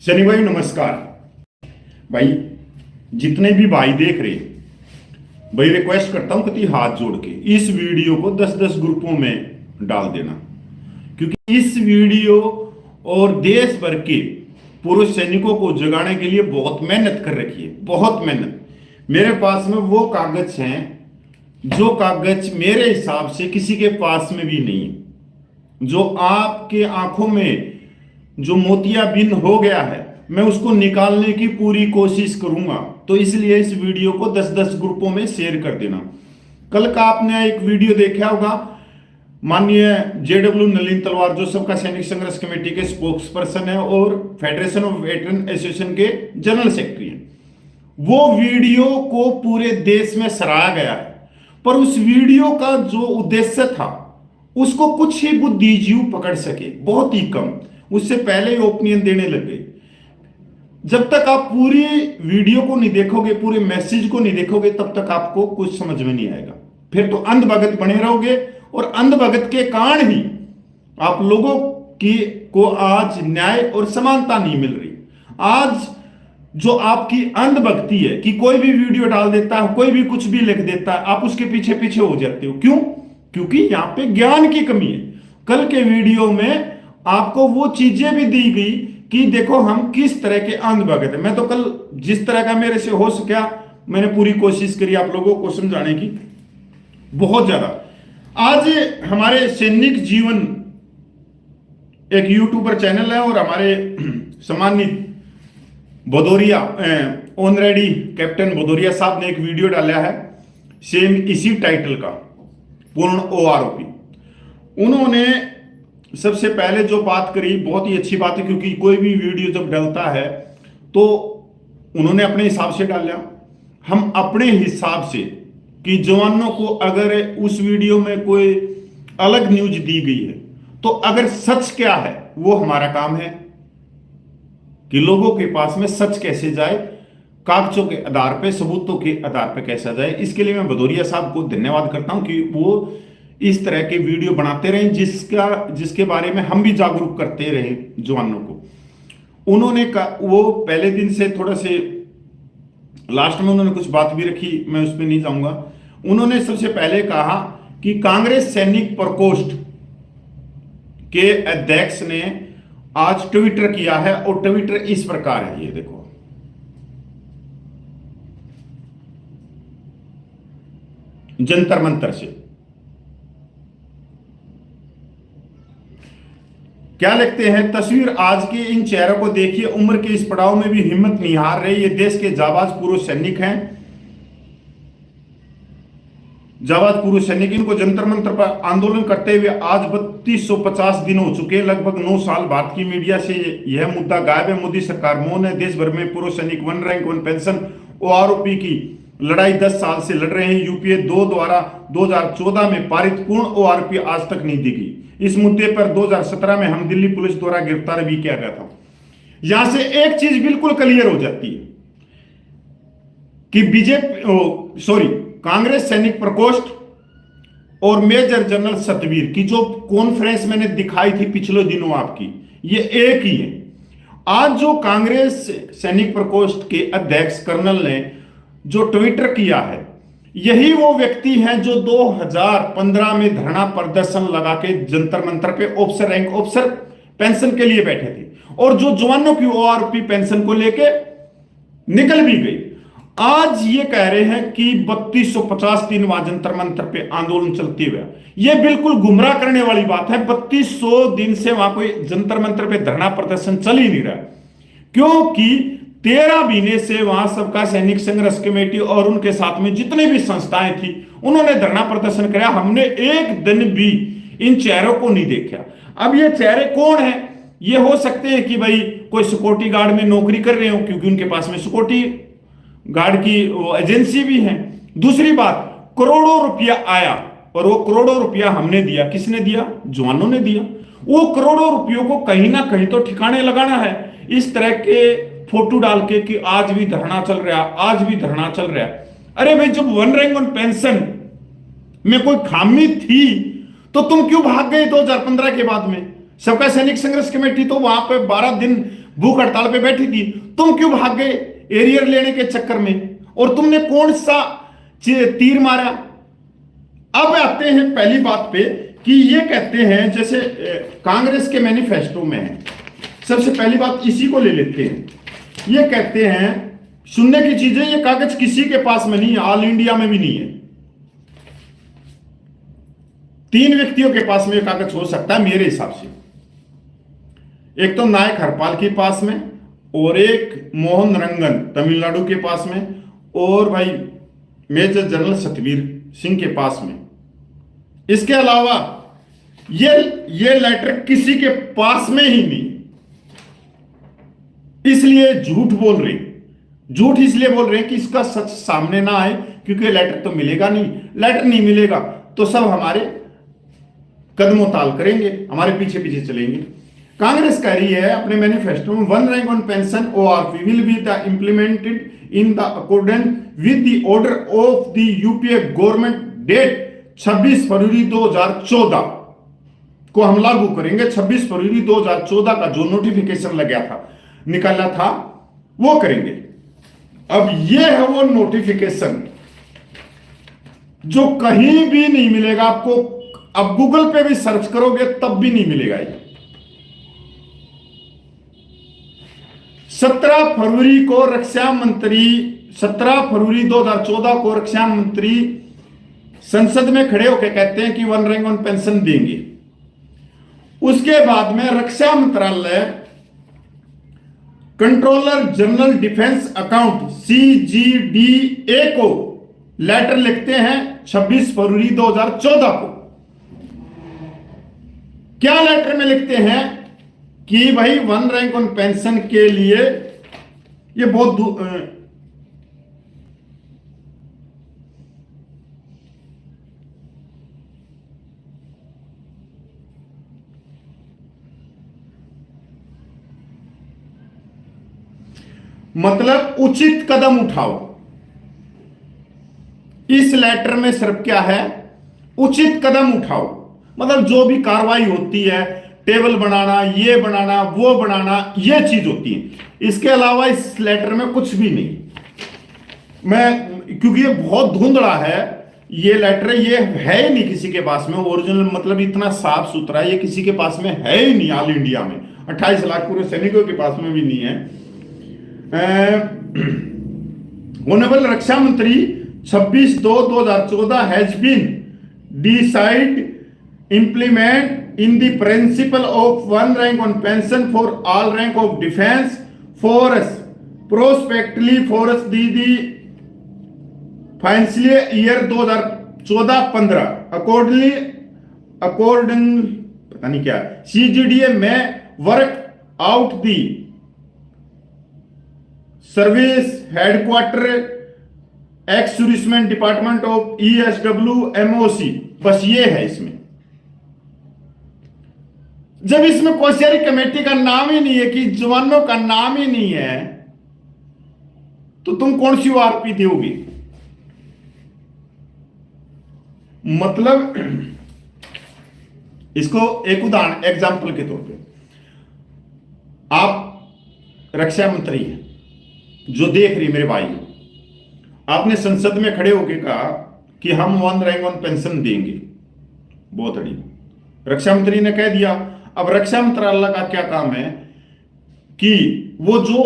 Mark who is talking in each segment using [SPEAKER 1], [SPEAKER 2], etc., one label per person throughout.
[SPEAKER 1] शनि भाई नमस्कार। भाई जितने भी भाई देख रहे भाई रिक्वेस्ट करता हूं कि हाथ जोड़ के इस वीडियो को 10-10 ग्रुपों में डाल देना, क्योंकि इस वीडियो और देश भर के पुरुष सैनिकों को जगाने के लिए बहुत मेहनत कर रखी है, बहुत मेहनत। मेरे पास में वो कागज हैं जो कागज मेरे हिसाब से किसी के पास में भी नहीं है। जो आपके आंखों में जो मोतियाबिंद हो गया है, मैं उसको निकालने की पूरी कोशिश करूंगा। तो इसलिए इस वीडियो को 10-10 ग्रुपों में शेयर कर देना। कल का आपने एक वीडियो देखा होगा, माननीय जेडब्ल्यू नलिन तलवार जो सबका सैनिक संघर्ष कमेटी के स्पोक्स पर्सन है और फेडरेशन ऑफ वेटरन एसोसिएशन के जनरल सेक्रेटरी हैं, वो वीडियो को पूरे देश में सराहा गया है। पर उस वीडियो का जो उद्देश्य था उसको कुछ ही बुद्धिजीवी पकड़ सके, बहुत ही कम। उससे पहले ही ओपिनियन देने लगे। जब तक आप पूरी वीडियो को नहीं देखोगे, पूरे मैसेज को नहीं देखोगे, तब तक आपको कुछ समझ में नहीं आएगा। फिर तो अंधभगत बने रहोगे और अंधभगत के कारण ही आप लोगों की को आज न्याय और समानता नहीं मिल रही। आज जो आपकी अंधभक्ति है कि कोई भी वीडियो डाल देता है, कोई भी कुछ भी लिख देता है, आप उसके पीछे पीछे हो जाते हो। क्यों? क्योंकि यहां पे ज्ञान की कमी है। कल के वीडियो में आपको वो चीजें भी दी गई कि देखो हम किस तरह के अंधभगत हैं। मैं तो कल जिस तरह का मेरे से हो सका मैंने पूरी कोशिश करी आप लोगों को समझाने की, बहुत ज्यादा। आज हमारे सैनिक जीवन एक यूट्यूबर चैनल है और हमारे सम्मानित भदौरिया ऑनरेडी कैप्टन भदौरिया साहब ने एक वीडियो डाला है सेम इसी टाइटल का, पूर्ण ओआरओपी। उन्होंने सबसे पहले जो बात करी बहुत ही अच्छी बात है, क्योंकि कोई भी वीडियो जब डलता है तो उन्होंने अपने हिसाब से डाला, हम अपने हिसाब से कि जवानों को अगर उस वीडियो में कोई अलग न्यूज दी गई है तो अगर सच क्या है वो हमारा काम है कि लोगों के पास में सच कैसे जाए, कागजों के आधार पे, सबूतों के आधार पे कैसा जाए। इसके लिए मैं भदौरिया साहब को धन्यवाद करता हूं कि वो इस तरह के वीडियो बनाते रहे जिसके बारे में हम भी जागरूक करते रहे जवानों को। उन्होंने वो पहले दिन से थोड़ा से लास्ट में उन्होंने कुछ बात भी रखी, मैं उसमें नहीं जाऊंगा। उन्होंने सबसे पहले कहा कि कांग्रेस सैनिक प्रकोष्ठ के अध्यक्ष ने आज ट्विटर किया है और ट्विटर इस प्रकार है, ये देखो। जंतर मंतर से क्या लिखते हैं, तस्वीर आज के इन चेहरों को देखिए, उम्र के इस पड़ाव में भी हिम्मत नहीं हार रहे। ये देश के जाबाज पुरुष सैनिक हैं, जाबाज पुरुष सैनिक। इनको जंतर मंतर पर आंदोलन करते हुए आज 3250 दिन हो चुके, लगभग 9 साल। भारत की मीडिया से यह मुद्दा गायब है, मोदी सरकार मौन है। देश भर में पुरुष सैनिक 1 रैंक 1 पेंशन ओआरओपी की लड़ाई 10 साल से लड़ रहे हैं। यूपीए 2 द्वारा 2014 में पारित पूर्ण ओआरओपी आज तक नहीं दी गई। इस मुद्दे पर 2017 में हम दिल्ली पुलिस द्वारा गिरफ्तार भी किया गया था। यहां से एक चीज बिल्कुल क्लियर हो जाती है कि कांग्रेस सैनिक प्रकोष्ठ और मेजर जनरल सतवीर की जो कॉन्फ्रेंस मैंने दिखाई थी पिछले दिनों आपकी, ये एक ही है। आज जो कांग्रेस सैनिक प्रकोष्ठ के अध्यक्ष कर्नल ने जो ट्विटर किया है, यही वो व्यक्ति हैं जो 2015 में धरना प्रदर्शन लगा के जंतर मंतर पे ऑफिसर रैंक ऑफिसर पेंशन के लिए बैठे थे और जो जवानों की ओआरओपी पेंशन को लेके निकल भी गई। आज ये कह रहे हैं कि 3250 दिन वहां जंतर मंतर पे आंदोलन चलते हुए, ये बिल्कुल गुमराह करने वाली बात है। 3200 दिन से वहां कोई जंतर मंतर पे धरना प्रदर्शन चल ही नहीं रहा, क्योंकि 13 महीने से वहां सबका सैनिक संघर्ष कमेटी और उनके साथ में जितनी भी संस्थाएं थी उन्होंने धरना प्रदर्शन किया। हमने एक दिन भी इन चेहरों को नहीं देखा। अब ये चेहरे कौन है? ये हो सकते हैं कि भाई कोई सिक्योरिटी गार्ड में नौकरी कर रहे हो, क्योंकि उनके पास में सिक्योरिटी गार्ड की एजेंसी भी है। दूसरी बात, करोड़ों रुपया आया और वो करोड़ों रुपया हमने दिया। किसने दिया? जवानों ने दिया। वो करोड़ों रुपयों को कहीं ना कहीं तो ठिकाने लगाना है। इस तरह के फोटो डाल के कि आज भी धरना चल रहा है, आज भी धरना चल रहा है। अरे भाई, जब 1 रैंक 1 पेंशन में कोई खामी थी तो तुम क्यों भाग गए 2015 के बाद में? सबका सैनिक संघर्ष कमेटी तो वहां पे 12 दिन भूख हड़ताल पे बैठी थी, तुम क्यों भाग गए एरियर लेने के चक्कर में, और तुमने कौन सा तीर मारा। अब आते हैं पहली बात पे कि ये कहते हैं, जैसे कांग्रेस के मैनिफेस्टो में है, सबसे पहली बात इसी को ले लेते हैं। ये कहते हैं सुनने की चीजें, ये कागज किसी के पास में नहीं है, ऑल इंडिया में भी नहीं है, 3 व्यक्तियों के पास में ये कागज हो सकता है मेरे हिसाब से। एक तो नायक हरपाल के पास में, और एक मोहन रंगन तमिलनाडु के पास में, और भाई मेजर जनरल सतवीर सिंह के पास में। इसके अलावा ये लेटर किसी के पास में ही नहीं, इसलिए झूठ बोल रहे। झूठ इसलिए बोल रहे हैं कि इसका सच सामने ना आए, क्योंकि लेटर तो मिलेगा नहीं, लेटर नहीं मिलेगा तो सब हमारे कदमों ताल करेंगे, हमारे पीछे पीछे चलेंगे। कांग्रेस कह रही है अपने मैनिफेस्टो में, 1 rank on pension ORP will be the implemented in the accordance with the order of the UPA government date 26 फरवरी 2014 को हम लागू करेंगे। 26 फरवरी 2014 का जो नोटिफिकेशन लगा था, निकाला था, वो करेंगे। अब ये है वो नोटिफिकेशन जो कहीं भी नहीं मिलेगा आपको, अब गूगल पे भी सर्च करोगे तब भी नहीं मिलेगा ये। 17 फरवरी को रक्षा मंत्री, 17 फरवरी 2014 को रक्षा मंत्री संसद में खड़े होकर कहते हैं कि 1 रैंक ऑन पेंशन देंगे। उसके बाद में रक्षा मंत्रालय controller general defence account CGDA को लेटर लिखते हैं 26 फरवरी 2014 को। क्या लेटर में लिखते हैं कि भाई 1 रैंक ऑन पेंशन के लिए ये बहुत मतलब उचित कदम उठाओ। इस लेटर में सिर्फ क्या है, उचित कदम उठाओ, मतलब जो भी कार्रवाई होती है, टेबल बनाना, ये बनाना, वो बनाना, ये चीज होती है। इसके अलावा इस लेटर में कुछ भी नहीं। मैं क्योंकि ये बहुत धुंधला है ये लेटर, ये है ही नहीं किसी के पास में ओरिजिनल, मतलब इतना साफ सुथरा ये किसी के पास में है ही नहीं। ऑल इंडिया में 28 लाख पूरे सैनिकों के पास में भी नहीं है। ऑनरेबल रक्षा मंत्री 26/2/2014 has been decide implement in the principle of 1 rank on pension for all rank of defense force prospectively force the financial year 2014-15 according पता नहीं क्या CGDA में work out the service headquarter ex servicemen department of ESW MOC। बस ये है इसमें। जब इसमें कोश्यारी कमेटी का नाम ही नहीं है, कि जवानों का नाम ही नहीं है, तो तुम कौन सी ORP दोगी। मतलब इसको एक उदाहरण एग्जाम्पल के तौर पे, आप रक्षा मंत्री हैं, जो देख रही मेरे भाई, आपने संसद में खड़े होकर कहा कि हम 1 रैंक ऑन पेंशन देंगे, बहुत अड़ी। रक्षा मंत्री ने कह दिया। अब रक्षा मंत्रालय का क्या काम है कि वो जो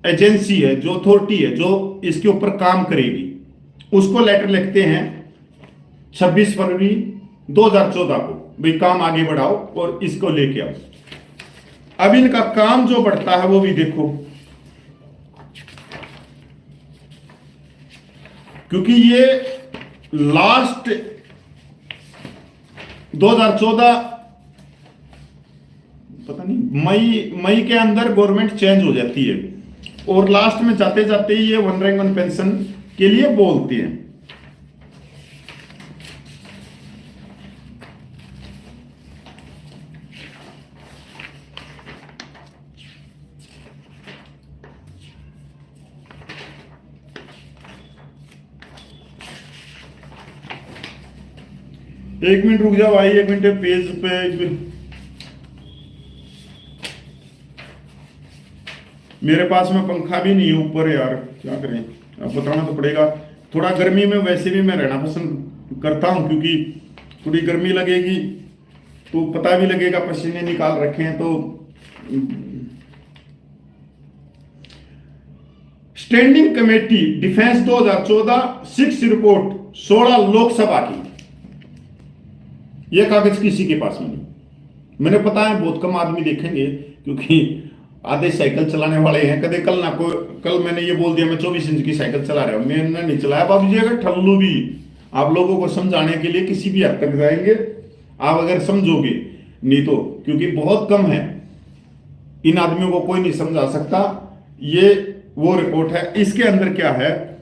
[SPEAKER 1] एजेंसी है, जो अथॉरिटी है, जो इसके ऊपर काम करेगी, उसको लेटर लिखते हैं 26 फरवरी 2014 को, भाई काम आगे बढ़ाओ और इसको लेके आओ। अब इनका काम जो बढ़ता है वो भी देखो, क्योंकि ये लास्ट 2014 पता नहीं मई के अंदर गवर्नमेंट चेंज हो जाती है, और लास्ट में जाते जाते ये 1 रैंक ऑन पेंशन के लिए बोलते हैं। एक मिनट रुक जाओ भाई, 1 मिनट पेज पे मेरे पास में पंखा भी नहीं है ऊपर यार, क्या करें, अब बताना तो पड़ेगा। थोड़ा गर्मी में वैसे भी मैं रहना पसंद करता हूं, क्योंकि थोड़ी गर्मी लगेगी तो पता भी लगेगा, पसीने निकाल रखे हैं तो। Standing committee defence 2014 6 report 16 Lok Sabha की, यह कागज किसी के पास में नहीं। मैंने पता है बहुत कम आदमी देखेंगे, क्योंकि आधे साइकिल चलाने वाले हैं। कदे कल ना को कल मैंने ये बोल दिया मैं 24 इंच की साइकिल चला रहा हूं, मैंने नहीं चलाया बाबू जी। अगर ठल्लू भी आप लोगों को समझाने के लिए किसी भी हद तक जाएंगे आप अगर समझोगे, नहीं तो, क्योंकि बहुत कम है, इन आदमियों को कोई नहीं समझा सकता। ये वो रिपोर्ट है, इसके अंदर क्या है,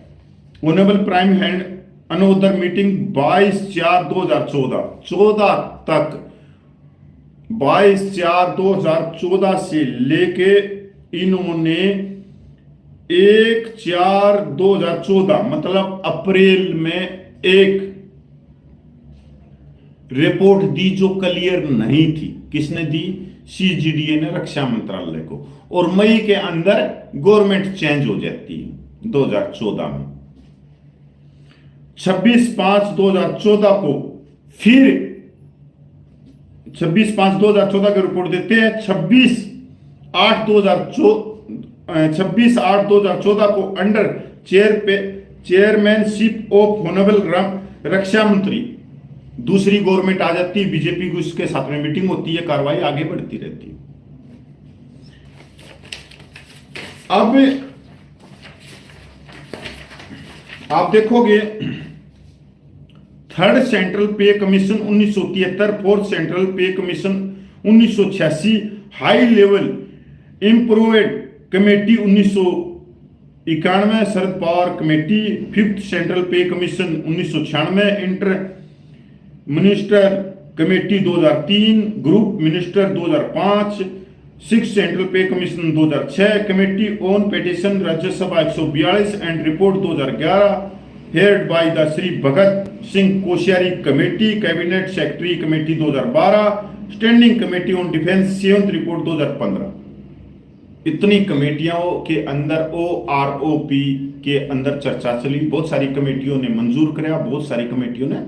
[SPEAKER 1] honourable prime hand another meeting 22/4/2014 तक, 22/4/2014 से लेके इन्होंने 1/4/2014 मतलब अप्रैल में एक रिपोर्ट दी जो क्लियर नहीं थी। किसने दी? सीजीडीए ने रक्षा मंत्रालय को। और मई के अंदर गवर्नमेंट चेंज हो जाती है 2014 में। 26/5/2014 को फिर 26/5/2014 की रिपोर्ट देते हैं। 26/8/2014 को अंडर चेयरमैनशिप ऑफ ऑनरेबल रक्षा मंत्री दूसरी गवर्नमेंट आ जाती है, बीजेपी की उसके साथ में मीटिंग होती है, कार्रवाई आगे बढ़ती रहती है। अब आप देखोगे third central pay commission 1973, fourth central pay commission 1986, high level improved committee 1991, Sharad Pawar committee, fifth central pay commission 1996, inter minister committee 2003, group minister 2005, six central pay commission 2006, committee on petition Rajya Sabha 142 and report 2011, head by the Shri Bhagat Singh Koshyari committee, cabinet secretary committee 2012, standing committee on defence seventh report 2015। इतनी कमेटियों के अंदर OROP के अंदर चर्चा चली, बहुत सारी कमेटियों ने मंजूर कराया, बहुत सारी कमेटियों ने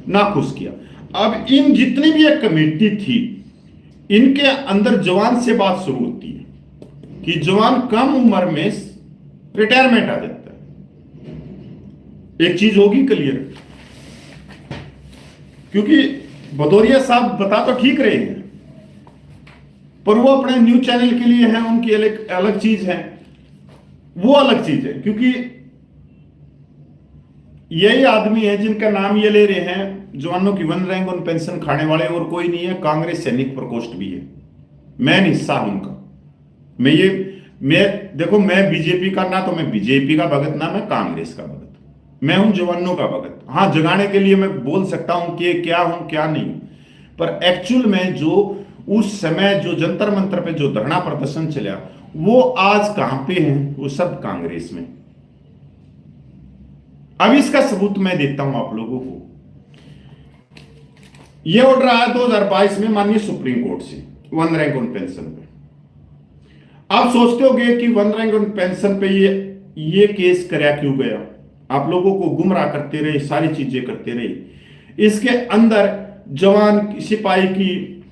[SPEAKER 1] नाखुश किया। अब इन जितनी भी एक कमेटी थी, इनके अंदर जवान से बात शुरू होती है कि जवान कम उम्र में रिटायरमेंट आ जाता है। एक चीज होगी क्लियर, क्योंकि भदौरिया साहब बता तो ठीक रहे हैं, पर वो अपने न्यूज चैनल के लिए हैं, उनकी अलग चीज है, वो अलग चीज है। क्योंकि यही आदमी है जिनका नाम ये ले रहे हैं, जवानों की 1 रैंक ऑन पेंशन खाने वाले, और कोई नहीं है, कांग्रेस सैनिक प्रकोष्ठ भी है। मैं हिस्सा हूं उनका। मैं देखो, मैं बीजेपी का ना तो मैं बीजेपी का भगत, ना मैं कांग्रेस का भगत, मैं हूं जवानों का भगत। हां, जगाने के लिए मैं बोल सकता हूं कि क्या हूं क्या नहीं, पर एक्चुअल में जो उस समय जो जंतर मंतर पे जो धरना प्रदर्शन चला, वो आज कहां पे है? वो सब कांग्रेस में। अब इसका सबूत मैं देता हूं आप लोगों को। यह ऑर्डर आया 2022 में माननीय सुप्रीम कोर्ट से 1 रैंक ऑन पेंशन पे। आप सोचते होंगे कि 1 रैंक ऑन पेंशन पे ये केस कराया क्यों गया? आप लोगों को गुमराह करते रहे, सारी चीजें करते रहे। इसके अंदर जवान सिपाही की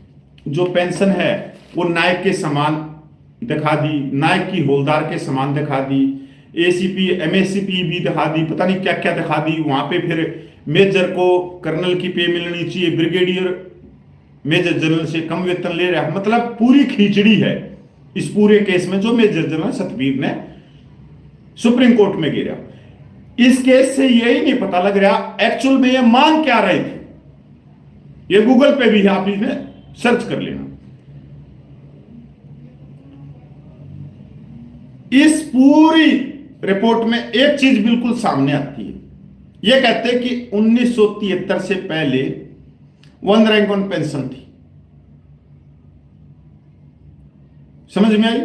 [SPEAKER 1] जो पेंशन है वो नायक के समान दिखा दी, नायक की हौलदार के समान दिखा दी, ACP MACP भी दिखा दी, पता नहीं क्या क्या दिखा दी। वहां पे फिर मेजर को कर्नल की पे मिलनी चाहिए, ब्रिगेडियर मेजर जनरल से कम वेतन ले रहा है। मतलब पूरी खिचड़ी है इस पूरे केस में, जो मेजर जनरल सतवीर ने सुप्रीम कोर्ट में गिरा। इस केस से यही नहीं पता लग रहा एक्चुअल में ये मांग क्या रहे थे। ये गूगल पे भी आप इसमें सर्च कर लेना। इस पूरी रिपोर्ट में एक चीज बिल्कुल सामने आती है, यह कहते हैं कि 1973 से पहले 1 रैंक ऑन पेंशन थी। समझ में आई?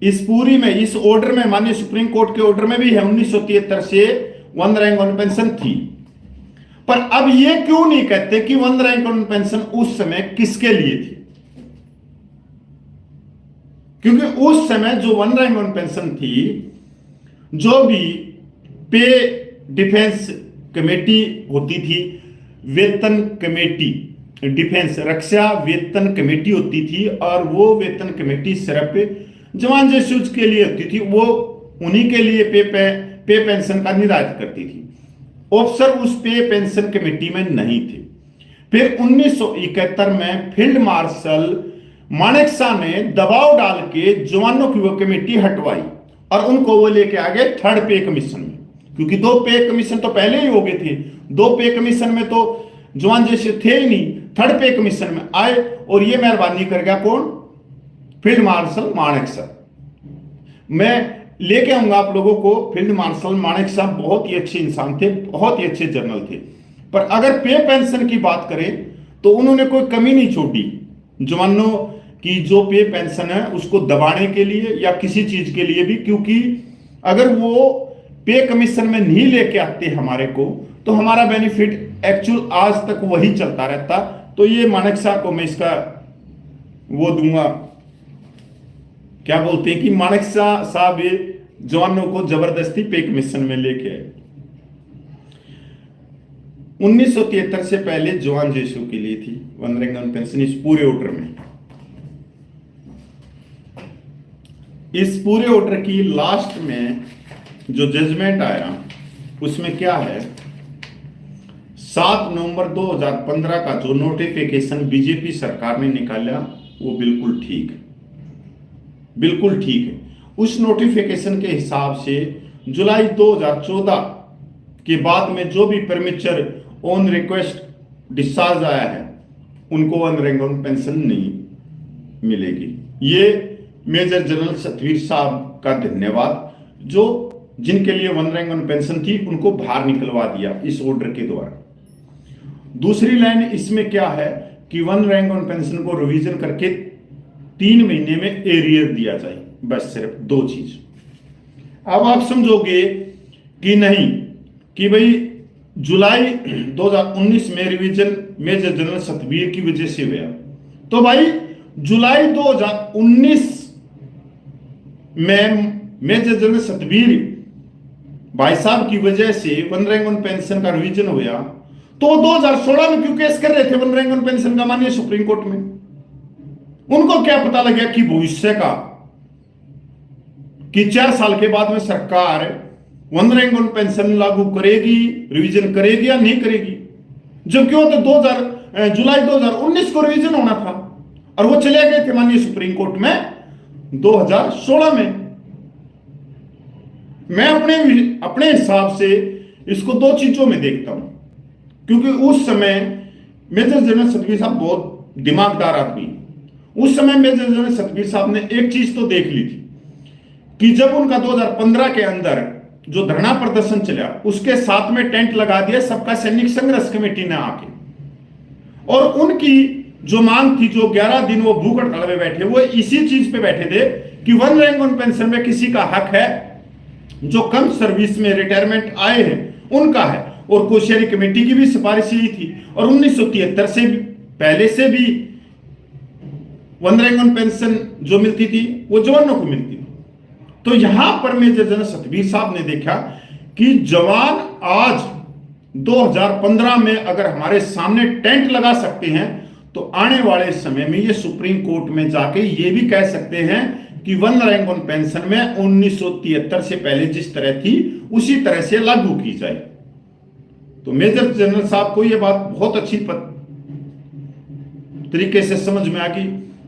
[SPEAKER 1] इस पूरी में, इस ऑर्डर में, माननीय सुप्रीम कोर्ट के ऑर्डर में भी है 1973 से 1 रैंक ऑन पेंशन थी। पर अब ये क्यों नहीं कहते कि 1 रैंक ऑन पेंशन उस समय किसके लिए थी? क्योंकि उस समय जो वन रैंक वन पेंशन थी, जो भी पे डिफेंस कमेटी होती थी, वेतन कमेटी, डिफेंस रक्षा वेतन कमेटी होती थी, और वो वेतन कमेटी सिर्फ जवान जसूस के लिए होती थी, वो उन्हीं के लिए पे पेंशन का निर्धारित करती थी। ऑफिसर उस पे पेंशन कमेटी में नहीं थे। फिर 1971 में फील्ड मार्शल मानेकशॉ ने दबाव डाल के जवानों की वो कमेटी हटवाई और उनको वो लेके आ गए थर्ड पे कमीशन में, क्योंकि दो पे कमीशन तो पहले ही हो गए थे। दो पे कमीशन में तो जवान जैसे थे ही नहीं, थर्ड पे कमीशन में आए, और ये मेहरबानी कर गया कौन? Field marshal Manekshaw. मैं लेके आऊंगा आप लोगों को। फील्ड मार्शल मानेकशॉ बहुत ही अच्छे इंसान थे, बहुत ही अच्छे जनरल थे, पर अगर पे पेंशन की बात करें तो उन्होंने कोई कमी नहीं छोड़ी जवानों की जो पे पेंशन है उसको दबाने के लिए या किसी चीज के लिए भी, क्योंकि अगर वो पे कमीशन में नहीं लेके आते हमारे को तो हमारा बेनिफिट एक्चुअल आज तक वही चलता रहता। तो ये मानेकशॉ को मैं इसका वो दूंगा, क्या बोलते हैं कि मानेकशॉ साहब ये जवानों को जबरदस्ती पे कमीशन में लेके आए। 1973 से पहले जवान जेसू के लिए थी वन रैंक वन पेंशन इस पूरे ऑर्डर में। इस पूरे ऑर्डर की लास्ट में जो जजमेंट आया उसमें क्या है, 7 नवंबर 2015 का जो नोटिफिकेशन बीजेपी सरकार ने निकाला वो बिल्कुल ठीक है, बिल्कुल ठीक है। उस नोटिफिकेशन के हिसाब से जुलाई 2014 के बाद में जो भी परमिचर ऑन रिक्वेस्ट डिस्चार्ज आया है उनको वन रैंक वन पेंशन नहीं मिलेगी। ये मेजर जनरल सतवीर साहब का धन्यवाद, जो जिनके लिए वन रैंक वन पेंशन थी उनको बाहर निकलवा दिया इस ऑर्डर के द्वारा। दूसरी लाइन इसमें क्या है कि वन रैंक वन पेंशन को रिवीजन करके 3 महीने में एरियर दिया जाए, बस सिर्फ 2 चीज। अब आप समझोगे कि नहीं कि भाई जुलाई 2019 में रिवीजन मेजर जनरल सतवीर की वजह से हुआ, तो भाई जुलाई 2019 में मेजर जनरल सतवीर भाई साहब की वजह से वन रैंक वन पेंशन का रिवीजन हुआ, तो 2016 में क्यों केस कर रहे थे वन रैंक वन पेंशन का माननीय सुप्रीम कोर्ट में? उनको क्या पता लगा कि भविष्य का कि 4 साल के बाद में सरकार वन रैंक वन पेंशन लागू करेगी, रिवीजन करेगी या नहीं करेगी, जबकि वो तो जुलाई 2019 को रिवीजन होना था और वो चले गए थे माननीय सुप्रीम कोर्ट में 2016 में। मैं अपने हिसाब से इसको 2 चीजों में देखता हूं, क्योंकि उस समय मेजर जनरल सतवीर साहब बहुत दिमागदार आदमी, उस समय मेजर जनरल सतवीर साहब ने एक चीज तो देख ली थी कि जब उनका 2015 के अंदर जो धरना प्रदर्शन चला उसके साथ में टेंट लगा दिया सबका सैनिक संघर्ष कमेटी ने आके, और उनकी जो मांग थी, जो 11 दिन वो भूख हड़ताल में बैठे, वो इसी चीज पे बैठे थे कि वन रैंक वन पेंशन में किसी का हक है जो कम सर्विस में रिटायरमेंट आए हैं उनका है, और कोश्यारी कमेटी की भी सिफारिश यही थी, और 1973 से भी पहले से भी वन रैंक वन पेंशन जो मिलती थी वो जवानों को मिलती थी। तो यहां पर मेजर जनरल सतवीर साहब ने देखा कि जवान आज 2015 में अगर हमारे सामने टेंट लगा सकते हैं तो आने वाले समय में ये सुप्रीम कोर्ट में जाके ये भी कह सकते हैं कि वन रैंक वन पेंशन में 1973 से पहले जिस तरह थी उसी तरह से लागू की जाए। तो मेजर जनरल साहब को यह बात बहुत अच्छी तरीके से समझ में आ गई,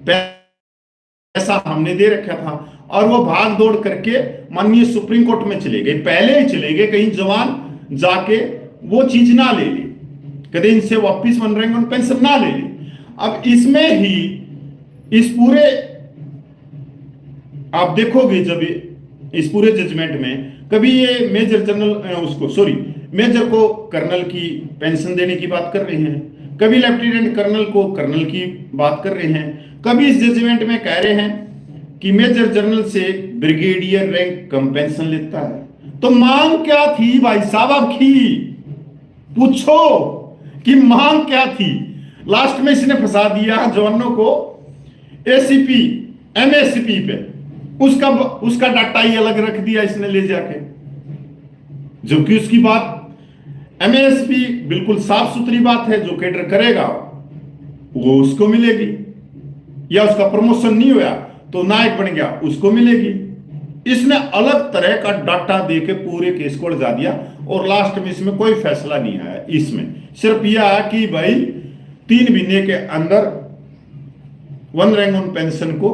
[SPEAKER 1] पैसा हमने दे रखा था, और वो भाग दौड़ करके माननीय सुप्रीम कोर्ट में चले गए, पहले ही चले गए, कहीं जवान जाके वो चीज ना ले ले, कभी इनसे वापिस वन रैंक वन पेंशन ना ले ले। अब इसमें ही इस पूरे आप देखोगे जब इस पूरे जजमेंट में कभी ये मेजर जनरल मेजर को कर्नल की पेंशन देने की बात कर रहे हैं, कभी लेफ्टिनेंट कर्नल को कर्नल की बात कर रहे हैं, कभी इस जजमेंट में कह रहे हैं कि मेजर जनरल से ब्रिगेडियर रैंक कम पेंशन लेता है। तो मांग क्या थी भाई साहब आपकी? पूछो कि मांग क्या थी? लास्ट में इसने फंसा दिया जवानों को एसीपी एमएसपी पे, उसका डाटा ही अलग रख दिया इसने ले जाके, जबकि उसकी बात एमएसपी बिल्कुल साफ सुथरी बात है, जो कैडर करेगा वो उसको मिलेगी, या उसका प्रमोशन नहीं हुआ तो नायक बन गया उसको मिलेगी। इसने अलग तरह का डाटा देके पूरे केस को उलझा दिया और लास्ट में इसमें कोई फैसला नहीं आया। इसमें सिर्फ यह है कि भाई 3 महीने के अंदर वन रैंक ऑन पेंशन को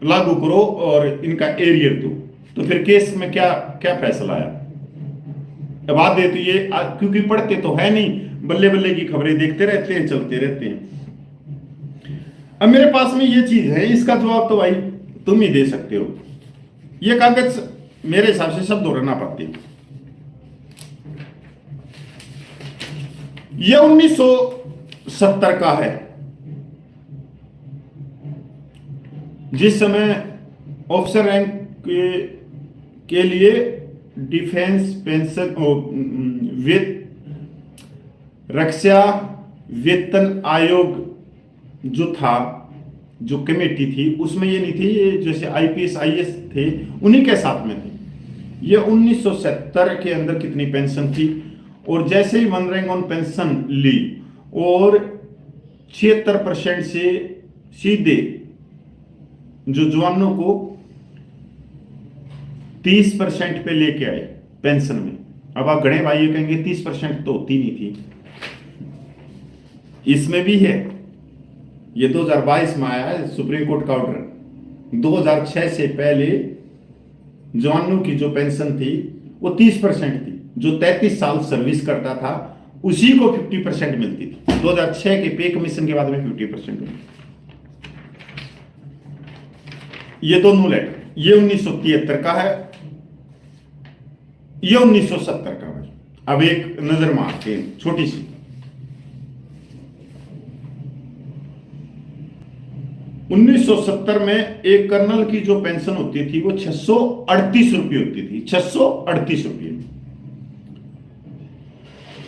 [SPEAKER 1] लागू करो और इनका एरियर दो। तो फिर केस में क्या क्या फैसला आया? बात दे तो ये, क्योंकि पढ़ते तो है नहीं, बल्ले बल्ले की खबरें देखते रहते हैं, चलते रहते हैं। अब मेरे पास में ये चीज है, इसका जवाब तो भाई तुम ही दे सकते हो। ये कागज मेरे हिसाब से सब दोहराना पड़ते हैं। ये 1970 का है, जिस समय ऑफिसर रैंक के लिए डिफेंस पेंशन रक्षा वेतन आयोग जो था, जो कमेटी थी, उसमें ये नहीं थी, ये जैसे आईपीएस आईएएस थे उन्हीं के साथ में थे। ये 1970 के अंदर कितनी पेंशन थी, और जैसे ही वन रैंक ऑन पेंशन ली और 76% से सीधे जो जवानों को 30% पे लेके आए पेंशन में। अब आप गणे भाई ये कहेंगे 30% तो होती नहीं थी, इसमें भी है। ये 2022 में आया है सुप्रीम कोर्ट का ऑर्डर। 2006 से पहले जवानों की जो पेंशन थी वो 30% थी, जो 33 साल सर्विस करता था उसी को 50% मिलती थी। 2006 के पे कमीशन के बाद में 50% मिली। ये दोनों लेटर, ये 1973 का है, ये 1970 का है। अब एक नजर मारते हैं छोटी सी। उन्नीस सौ 1970 में एक कर्नल की जो पेंशन होती थी वो 638 रुपये होती थी, 638 रुपये।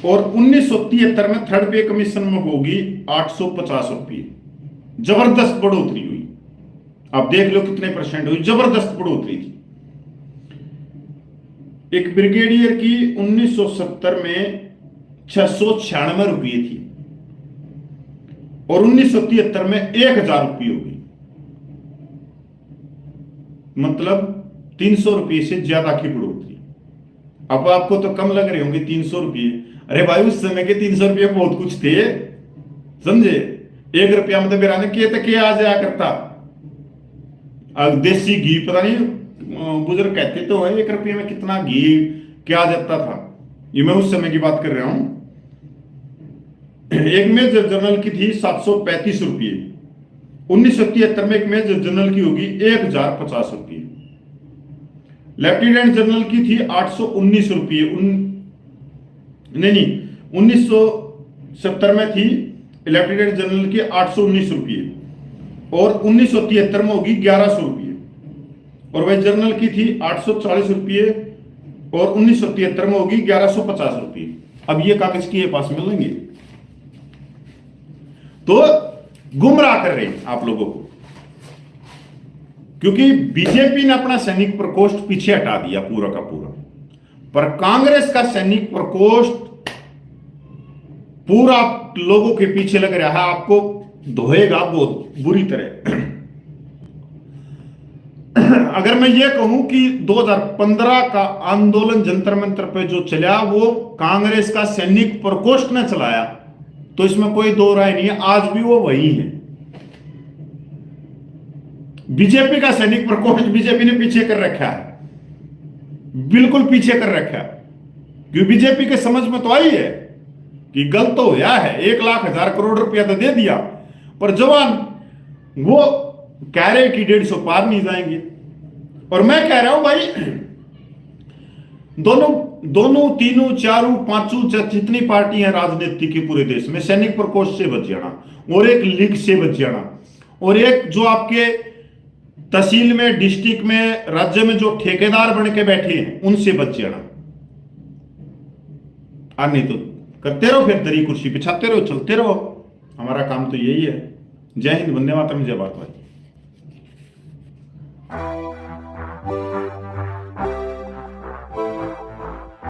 [SPEAKER 1] और 1973 में थर्ड पे कमीशन में होगी 850 रुपये। जबरदस्त बढ़ोतरी हुई। आप देख लो कितने परसेंट हुई, जबरदस्त बढ़ोतरी थी। एक ब्रिगेडियर की 1970 में 696 रुपये थी और 1973 में 1000 रुपये हो गई। मतलब 300 रुपये से ज्यादा की बढ़ोतरी। अब आपको तो कम लग रहे होंगे 300 रुपये, अरे भाई उस समय के 300 रुपये बहुत कुछ थे, समझे। 1 रुपया मतलब बिराने के तक आ जाया करता। अब देसी घी पता नहीं, बुजुर्ग कहते तो है 1 रुपये में कितना घी क्या जाता था। ये मैं उस समय की बात कर रहा हूं। एक मेजर जनरल की थी 735 रुपये। 1973 में एक मेजर जनरल की होगी 1050 रुपये। लेफ्टिनेंट जनरल की थी 819 रुपये। नहीं 1970 में थी लेफ्टिनेंट जनरल की 819 रुपये और 1973 में होगी 1100 रुपये। और वह जनरल की थी 840 रुपये और 1973 में होगी 1150 रुपये। अब ये कागज किए पास मिलेंगे तो गुमराह कर रहे हैं आप लोगों को, क्योंकि बीजेपी ने अपना सैनिक प्रकोष्ठ पीछे हटा दिया पूरा का पूरा, पर कांग्रेस का सैनिक प्रकोष्ठ पूरा लोगों के पीछे लग रहा है। आपको धोएगा बहुत बुरी तरह। अगर मैं ये कहूं कि 2015 का आंदोलन जंतर मंतर पे जो चला वो कांग्रेस का सैनिक प्रकोष्ठ ने चलाया, तो इसमें कोई दो राय नहीं है, आज भी वो वही है। बीजेपी का सैनिक प्रकोष्ठ बीजेपी ने पीछे कर रखा है, बिल्कुल पीछे कर रखा है। क्योंकि बीजेपी के समझ में तो आई है कि गलत तो होया है, 1,00,000 करोड़ रुपया तो दे दिया, पर जवान वो कह रहे कि 150 पार नहीं जाएंगे। और मैं कह रहा हूं भाई दोनों तीनों चारों पांचों जितनी पार्टी हैं राजनीति की पूरे देश में, सैनिक प्रकोष्ठ से बच जाना और एक लीग से बच जाना और एक जो आपके तहसील में, डिस्ट्रिक्ट में, राज्य में जो ठेकेदार बन के बैठे हैं उनसे बच जाना। और नहीं तो करते रहो, फिर दरी कुर्सी बिछाते रहो, चलते रहो। हमारा काम तो यही है। जय हिंद, वंदे मातरम, जय भारत भाई।